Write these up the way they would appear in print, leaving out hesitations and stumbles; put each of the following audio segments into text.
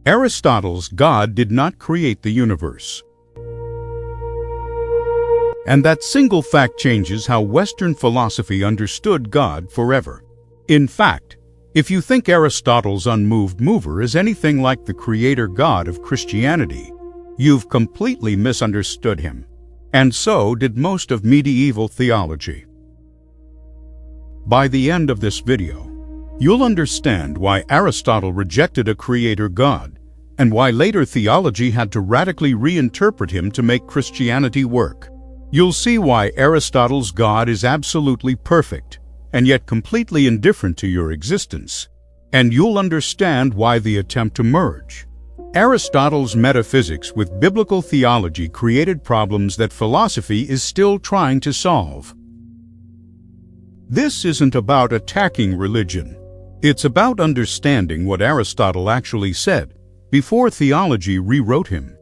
Aristotle's God did not create the universe. And that single fact changes how Western philosophy understood God forever. In fact, if you think Aristotle's Unmoved Mover is anything like the creator God of Christianity, you've completely misunderstood him. And so did most of medieval theology. By the end of this video, you'll understand why Aristotle rejected a creator God, and why later theology had to radically reinterpret him to make Christianity work. You'll see why Aristotle's God is absolutely perfect, and yet completely indifferent to your existence. And you'll understand why the attempt to merge Aristotle's metaphysics with biblical theology created problems that philosophy is still trying to solve. This isn't about attacking religion. It's about understanding what Aristotle actually said before theology rewrote him.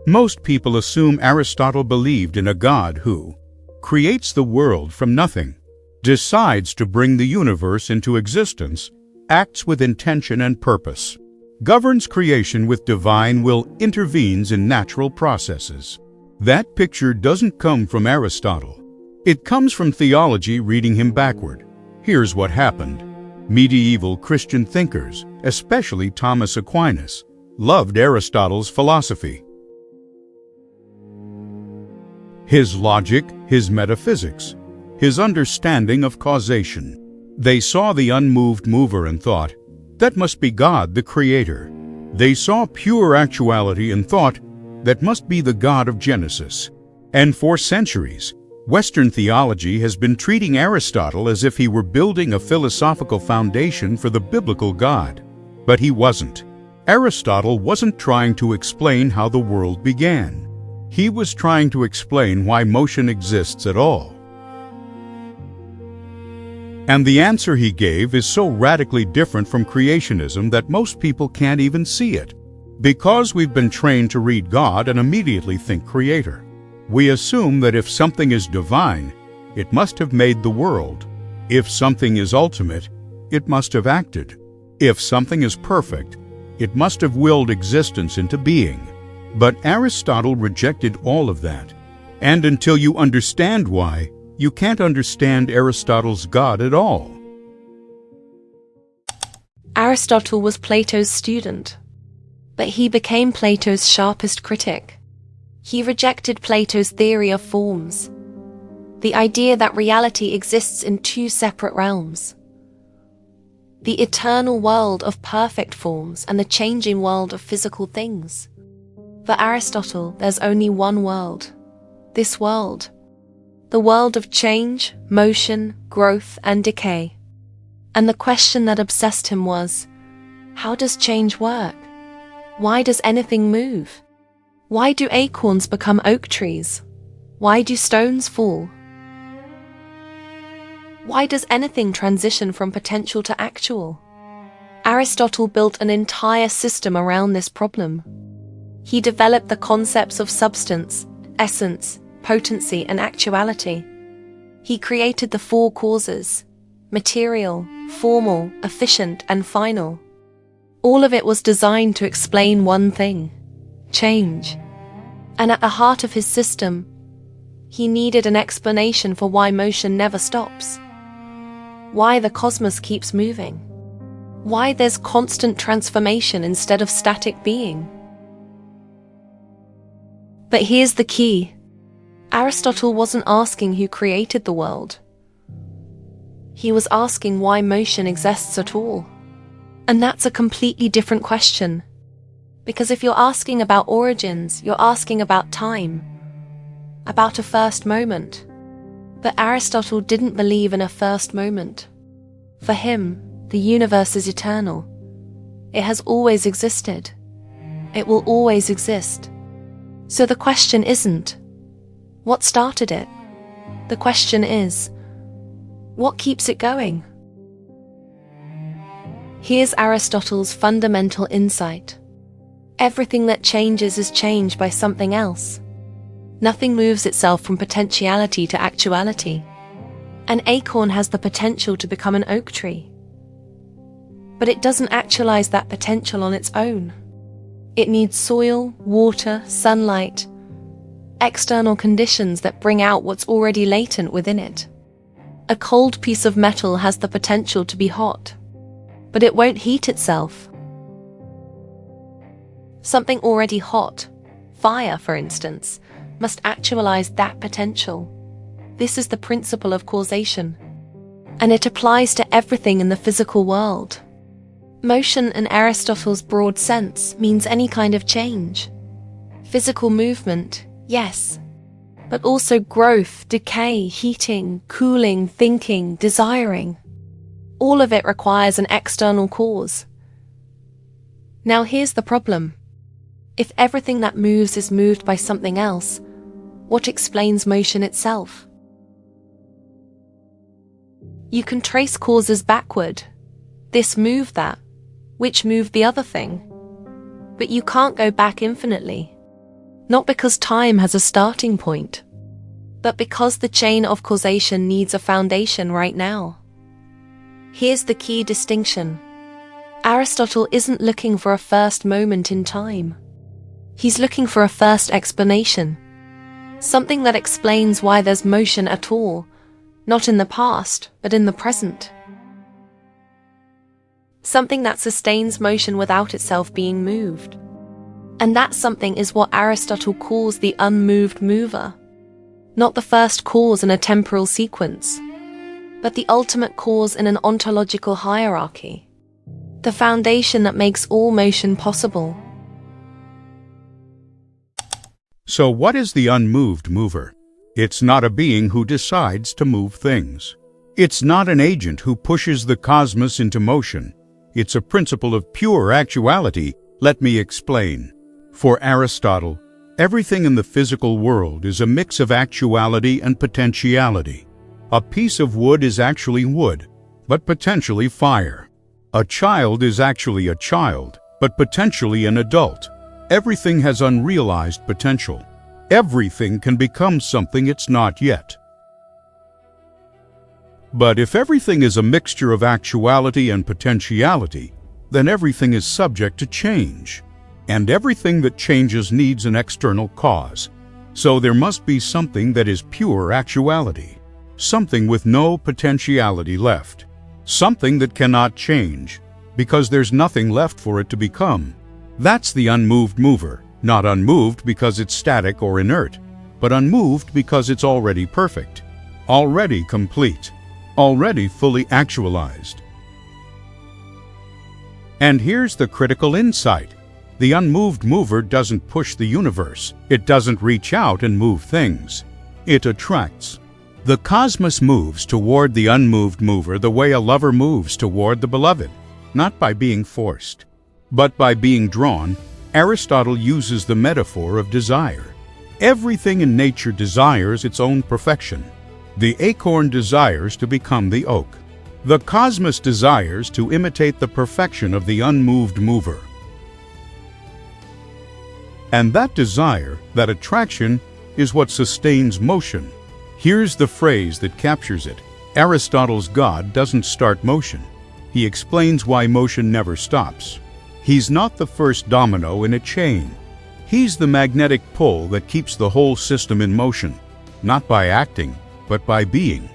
Most people assume Aristotle believed in a God who creates the world from nothing, decides to bring the universe into existence, acts with intention and purpose, governs creation with divine will, intervenes in natural processes. That picture doesn't come from Aristotle. It comes from theology reading him backward. Here's what happened. Medieval Christian thinkers, especially Thomas Aquinas, loved Aristotle's philosophy. His logic, his metaphysics, his understanding of causation. They saw the unmoved mover and thought, that must be God, the Creator. They saw pure actuality and thought, that must be the God of Genesis. And for centuries, Western theology has been treating Aristotle as if he were building a philosophical foundation for the biblical God. But he wasn't. Aristotle wasn't trying to explain how the world began. He was trying to explain why motion exists at all. And the answer he gave is so radically different from creationism that most people can't even see it. Because we've been trained to read God and immediately think creator. We assume that if something is divine, it must have made the world. If something is ultimate, it must have acted. If something is perfect, it must have willed existence into being. But Aristotle rejected all of that. And until you understand why, you can't understand Aristotle's God at all. Aristotle was Plato's student, but he became Plato's sharpest critic. He rejected Plato's theory of forms, the idea that reality exists in two separate realms: the eternal world of perfect forms and the changing world of physical things. For Aristotle, there's only one world. This world. The world of change, motion, growth, and decay. And the question that obsessed him was, how does change work? Why does anything move? Why do acorns become oak trees? Why do stones fall? Why does anything transition from potential to actual? Aristotle built an entire system around this problem. He developed the concepts of substance, essence, potency, and actuality. He created the four causes: material, formal, efficient, and final. All of it was designed to explain one thing: change. And at the heart of his system, he needed an explanation for why motion never stops. Why the cosmos keeps moving. Why there's constant transformation instead of static being. But here's the key. Aristotle wasn't asking who created the world. He was asking why motion exists at all. And that's a completely different question. Because if you're asking about origins, you're asking about time, about a first moment. But Aristotle didn't believe in a first moment. For him, the universe is eternal. It has always existed. It will always exist. So the question isn't, what started it? The question is, what keeps it going? Here's Aristotle's fundamental insight. Everything that changes is changed by something else. Nothing moves itself from potentiality to actuality. An acorn has the potential to become an oak tree. but it doesn't actualize that potential on its own. It needs soil, water, sunlight, external conditions that bring out what's already latent within it. A cold piece of metal has the potential to be hot, but it won't heat itself. Something already hot, fire for instance, must actualize that potential. This is the principle of causation, and it applies to everything in the physical world. Motion in Aristotle's broad sense means any kind of change. Physical movement, yes, but also growth, decay, heating, cooling, thinking, desiring. All of it requires an external cause. Now here's the problem. If everything that moves is moved by something else, what explains motion itself? You can trace causes backward. This moved that, which moved the other thing. But you can't go back infinitely. Not because time has a starting point, but because the chain of causation needs a foundation right now. Here's the key distinction. Aristotle isn't looking for a first moment in time. He's looking for a first explanation. Something that explains why there's motion at all, not in the past, but in the present. Something that sustains motion without itself being moved. And that something is what Aristotle calls the unmoved mover. Not the first cause in a temporal sequence, but the ultimate cause in an ontological hierarchy. The foundation that makes all motion possible. So what is the unmoved mover? It's not a being who decides to move things. It's not an agent who pushes the cosmos into motion. It's a principle of pure actuality. Let me explain. For Aristotle, everything in the physical world is a mix of actuality and potentiality. A piece of wood is actually wood, but potentially fire. A child is actually a child, but potentially an adult. Everything has unrealized potential. Everything can become something it's not yet. But if everything is a mixture of actuality and potentiality, then everything is subject to change. And everything that changes needs an external cause. So there must be something that is pure actuality. Something with no potentiality left. Something that cannot change, because there's nothing left for it to become. That's the unmoved mover. Not unmoved because it's static or inert, but unmoved because it's already perfect, already complete, already fully actualized. And here's the critical insight. The unmoved mover doesn't push the universe. It doesn't reach out and move things. It attracts. The cosmos moves toward the unmoved mover the way a lover moves toward the beloved, not by being forced, but by being drawn. Aristotle uses the metaphor of desire. Everything in nature desires its own perfection. The acorn desires to become the oak. The cosmos desires to imitate the perfection of the unmoved mover. And that desire, that attraction, is what sustains motion. Here's the phrase that captures it. Aristotle's God doesn't start motion. He explains why motion never stops. He's not the first domino in a chain. He's the magnetic pull that keeps the whole system in motion, not by acting, but by being,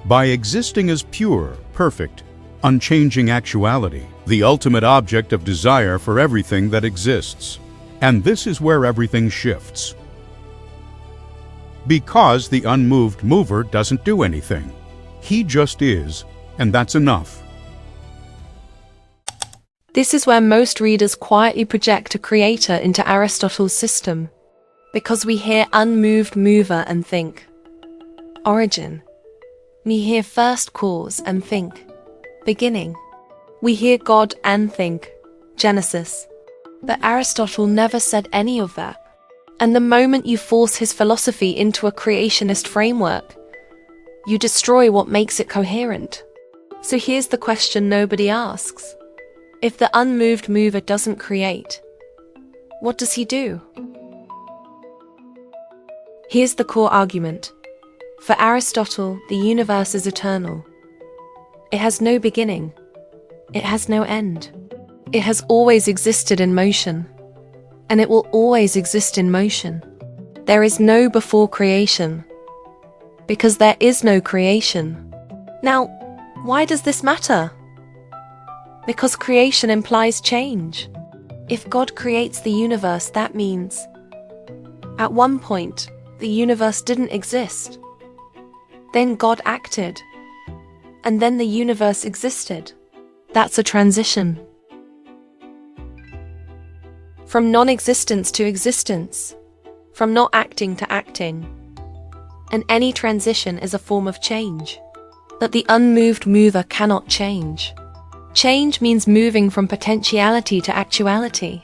by existing as pure, perfect, unchanging actuality, the ultimate object of desire for everything that exists. And this is where everything shifts. Because the unmoved mover doesn't do anything. He just is, and that's enough. This is where most readers quietly project a creator into Aristotle's system, because we hear unmoved mover and think origin. We hear first cause and think beginning. We hear God and think Genesis. But Aristotle never said any of that. And the moment you force his philosophy into a creationist framework, you destroy what makes it coherent. So here's the question nobody asks. If the unmoved mover doesn't create, what does he do? Here's the core argument. For Aristotle, the universe is eternal. It has no beginning, It has no end. It has always existed in motion, and it will always exist in motion. There is no before creation, because there is no creation. Now, why does this matter? Because creation implies change. If God creates the universe, that means at one point, the universe didn't exist. Then God acted, and then the universe existed. That's a transition. From non-existence to existence, from not acting to acting. And any transition is a form of change. That the unmoved mover cannot change. Change means moving from potentiality to actuality.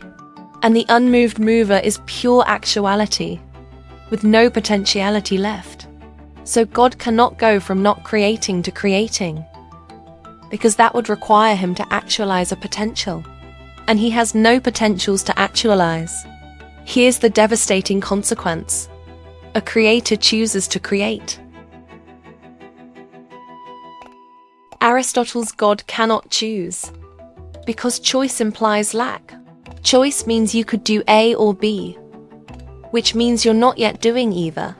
And the unmoved mover is pure actuality, with no potentiality left. So God cannot go from not creating to creating, because that would require him to actualize a potential. And he has no potentials to actualize. Here's the devastating consequence. A creator chooses to create. Aristotle's God cannot choose, because choice implies lack. Choice means you could do A or B, which means you're not yet doing either,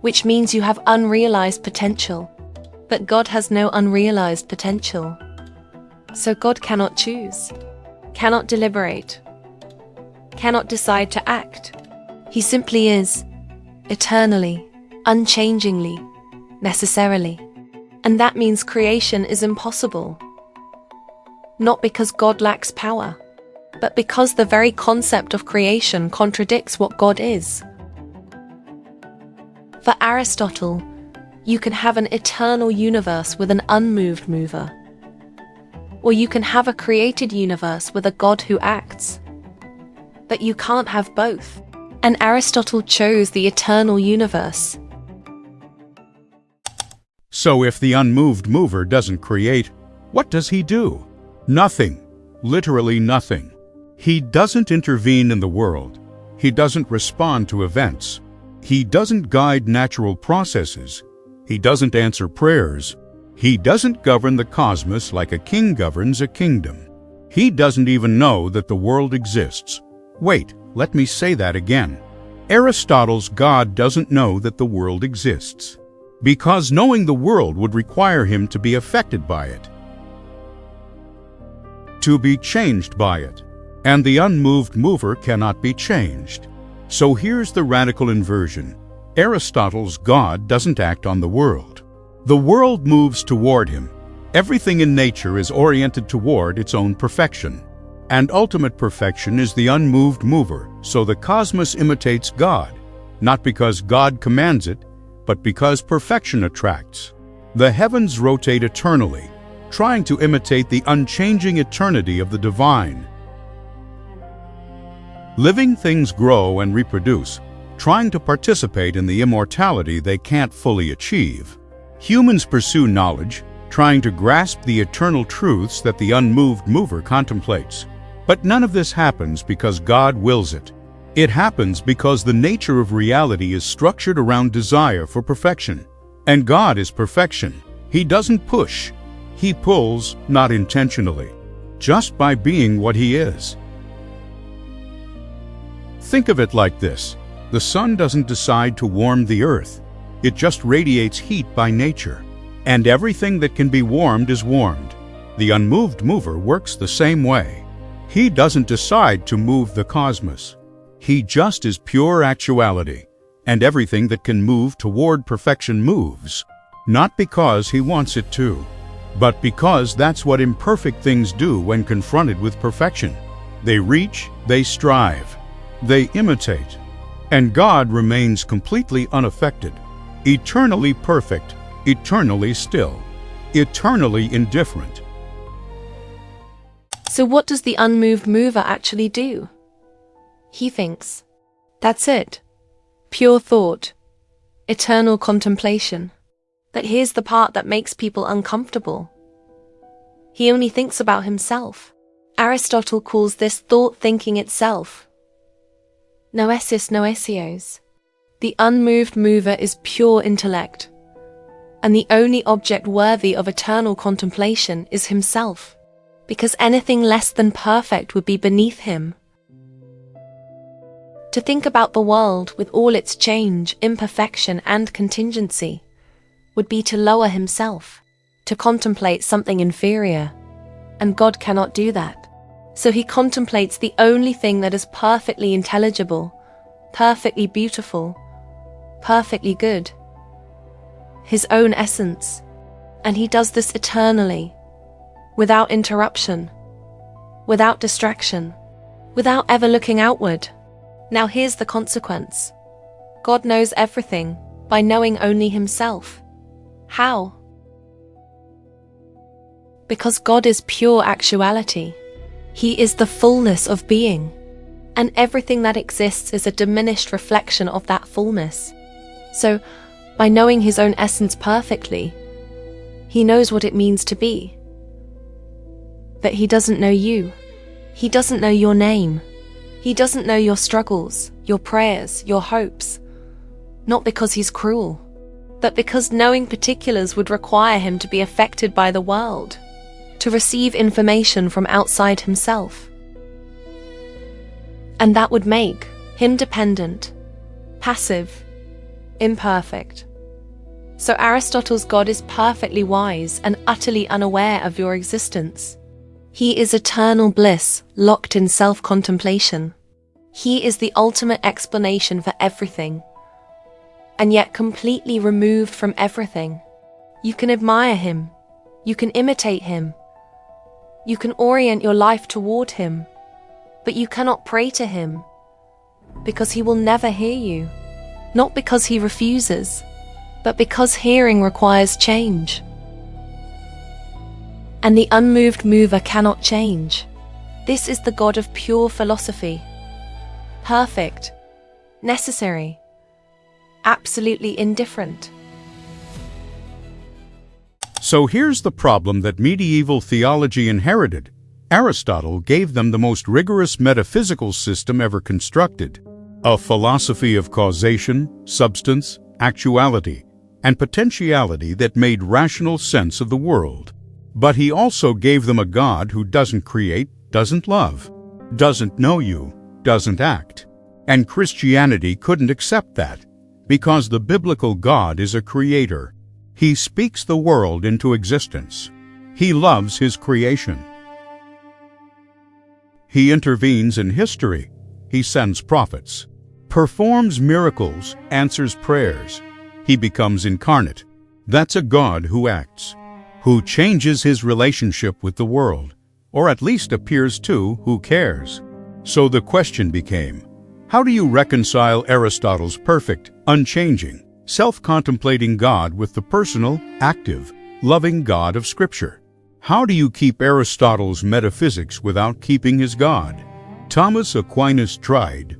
which means you have unrealized potential. But God has no unrealized potential. So God cannot choose, cannot deliberate, cannot decide to act. He simply is, eternally, unchangingly, necessarily. And that means creation is impossible. Not because God lacks power, but because the very concept of creation contradicts what God is. For Aristotle, you can have an eternal universe with an unmoved mover. Or you can have a created universe with a God who acts. But you can't have both. And Aristotle chose the eternal universe. So if the unmoved mover doesn't create, what does he do? Nothing. Literally nothing. He doesn't intervene in the world. He doesn't respond to events. He doesn't guide natural processes. He doesn't answer prayers. He doesn't govern the cosmos like a king governs a kingdom. He doesn't even know that the world exists. Wait, let me say that again. Aristotle's God doesn't know that the world exists, because knowing the world would require him to be affected by it, to be changed by it, and the unmoved mover cannot be changed. So here's the radical inversion. Aristotle's God doesn't act on the world. The world moves toward him. Everything in nature is oriented toward its own perfection. And ultimate perfection is the unmoved mover, so the cosmos imitates God, not because God commands it, but because perfection attracts. The heavens rotate eternally, trying to imitate the unchanging eternity of the divine. Living things grow and reproduce, trying to participate in the immortality they can't fully achieve. Humans pursue knowledge, trying to grasp the eternal truths that the unmoved mover contemplates. But none of this happens because God wills it. It happens because the nature of reality is structured around desire for perfection. And God is perfection. He doesn't push. He pulls, not intentionally, just by being what he is. Think of it like this. The sun doesn't decide to warm the earth. It just radiates heat by nature. And everything that can be warmed is warmed. The unmoved mover works the same way. He doesn't decide to move the cosmos. He just is pure actuality, and everything that can move toward perfection moves, not because he wants it to, but because that's what imperfect things do when confronted with perfection. They reach, they strive, they imitate, and God remains completely unaffected, eternally perfect, eternally still, eternally indifferent. So what does the unmoved mover actually do? He thinks. That's it. Pure thought. Eternal contemplation. But here's the part that makes people uncomfortable. He only thinks about himself. Aristotle calls this thought thinking itself. Noesis noesios. The unmoved mover is pure intellect. and the only object worthy of eternal contemplation is himself, because anything less than perfect would be beneath him. To think about the world with all its change, imperfection, and contingency would be to lower himself, to contemplate something inferior, and God cannot do that. So he contemplates the only thing that is perfectly intelligible, perfectly beautiful, perfectly good, his own essence, and he does this eternally, without interruption, without distraction, without ever looking outward. Now here's the consequence. God knows everything by knowing only himself. How? Because God is pure actuality. He is the fullness of being, and everything that exists is a diminished reflection of that fullness. So, by knowing his own essence perfectly, he knows what it means to be. But he doesn't know you. He doesn't know your name. He doesn't know your struggles, your prayers, your hopes. Not because he's cruel, but because knowing particulars would require him to be affected by the world, to receive information from outside himself. And that would make him dependent, passive, imperfect. So Aristotle's God is perfectly wise and utterly unaware of your existence. He is eternal bliss, locked in self-contemplation. He is the ultimate explanation for everything, and yet completely removed from everything. You can admire him. You can imitate him. You can orient your life toward him, but you cannot pray to him, because he will never hear you. Not because he refuses, but because hearing requires change. And the unmoved mover cannot change. This is the God of pure philosophy. Perfect, necessary, absolutely indifferent. So here's the problem that medieval theology inherited. Aristotle gave them the most rigorous metaphysical system ever constructed, a philosophy of causation, substance, actuality, and potentiality that made rational sense of the world. But he also gave them a God who doesn't create, doesn't love, doesn't know you, doesn't act. And Christianity couldn't accept that, because the biblical God is a creator. He speaks the world into existence. He loves his creation. He intervenes in history. He sends prophets, performs miracles, answers prayers. He becomes incarnate. That's a God who acts, who changes his relationship with the world, or at least appears to, who cares. So the question became, how do you reconcile Aristotle's perfect, unchanging, self-contemplating God with the personal, active, loving God of Scripture? How do you keep Aristotle's metaphysics without keeping his God? Thomas Aquinas tried.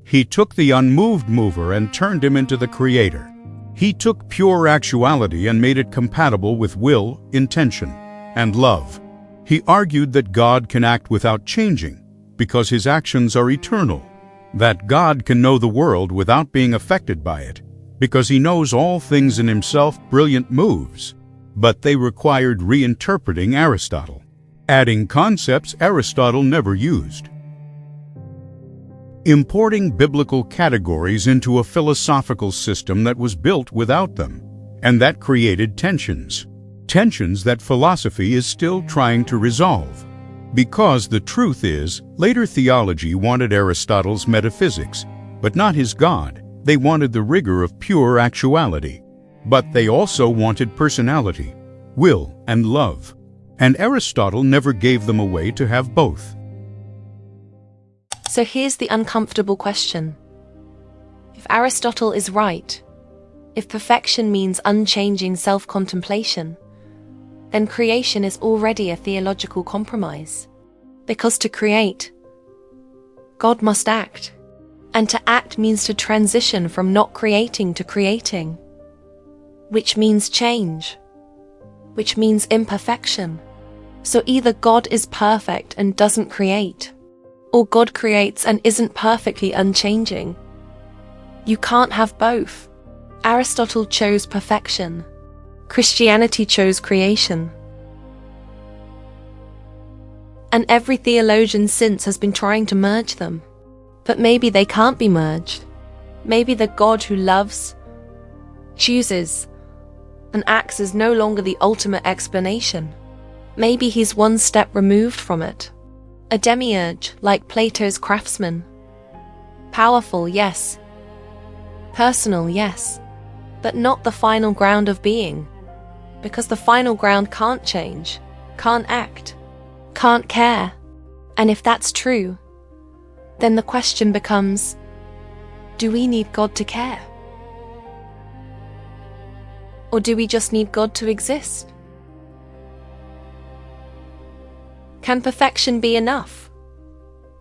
He took the unmoved mover and turned him into the creator. He took pure actuality and made it compatible with will, intention, and love. He argued that God can act without changing, because his actions are eternal. That God can know the world without being affected by it, because he knows all things in himself. Brilliant moves. But they required reinterpreting Aristotle, adding concepts Aristotle never used, importing biblical categories into a philosophical system that was built without them, and that created tensions that philosophy is still trying to resolve. Because the truth is, later theology wanted Aristotle's metaphysics, but not his God. They wanted the rigor of pure actuality, but they also wanted personality, will, and love, and Aristotle never gave them a way to have both. So here's the uncomfortable question. If Aristotle is right, if perfection means unchanging self-contemplation, then creation is already a theological compromise. Because to create, God must act. And to act means to transition from not creating to creating, which means change, which means imperfection. So either God is perfect and doesn't create, or God creates and isn't perfectly unchanging. You can't have both. Aristotle chose perfection. Christianity chose creation. And every theologian since has been trying to merge them. But maybe they can't be merged. Maybe the God who loves, chooses, and acts is no longer the ultimate explanation. Maybe he's one step removed from it. A demiurge, like Plato's craftsman. Powerful, yes. Personal, yes. But not the final ground of being. Because the final ground can't change, can't act, can't care. And if that's true, then the question becomes, do we need God to care? Or do we just need God to exist? Can perfection be enough?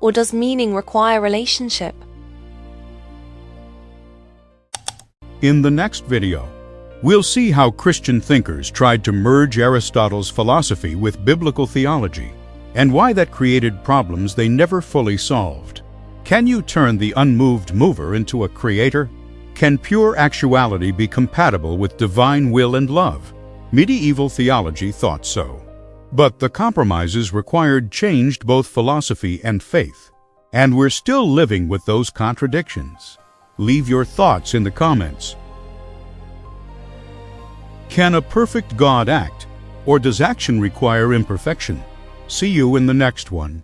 Or does meaning require relationship? In the next video, we'll see how Christian thinkers tried to merge Aristotle's philosophy with biblical theology, and why that created problems they never fully solved. Can you turn the unmoved mover into a creator? Can pure actuality be compatible with divine will and love? Medieval theology thought so. But the compromises required changed both philosophy and faith. And we're still living with those contradictions. Leave your thoughts in the comments. Can a perfect God act, or does action require imperfection? See you in the next one.